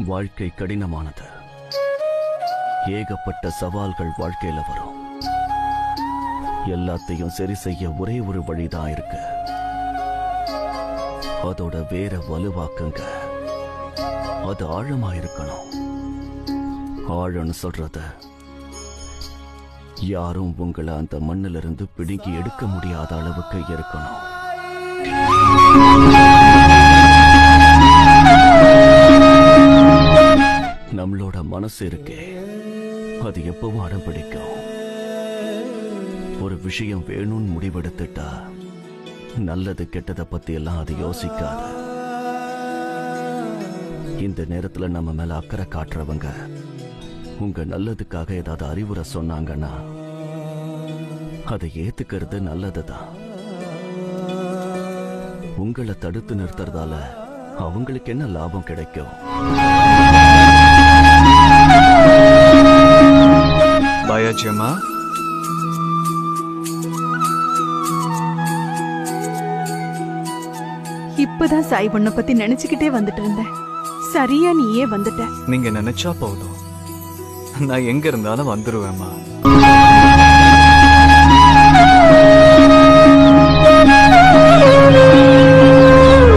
வாழ்க்கை கடினமானது. ஏகப்பட்ட சவால்கள் வாழ்க்கையில வரும். எல்லாத்தையும் சரி செய்ய ஒரே ஒரு வழிதான் இருக்கு. அதோட வேற வலுவாக்குங்க. அது ஆழமா இருக்கணும். ஆழம்னு சொல்றத யாரும் உங்களை அந்த மண்ணிலிருந்து பிடுங்கி எடுக்க முடியாத அளவுக்கு இருக்கணும். நம்மளோட மனசு இருக்கே, அது எப்பவும் அடம் பிடிக்கும். ஒரு விஷயம் வேணும்னு முடிவெடுத்துட்டா நல்லது கெட்டதை பத்தி எல்லாம் அது யோசிக்காது. இந்த நேரத்துல நம்ம மேல அக்கறை காட்டுறவங்க உங்க நல்லதுக்காக ஏதாவது அறிவுரை சொன்னாங்கன்னா அதை ஏத்துக்கிறது நல்லதுதான். உங்களை தடுத்து நிறுத்துறதால அவங்களுக்கு என்ன லாபம் கிடைக்கும்? பாயாஜியம்மா, இப்பதான் சாய் உன்னை பத்தி நினைச்சுக்கிட்டே வந்துட்டு இருந்தேன். சரியா நீயே வந்துட்ட. நீங்க நினைச்சா போதும், நான் எங்க இருந்தாலும் வந்துருவேம்மா.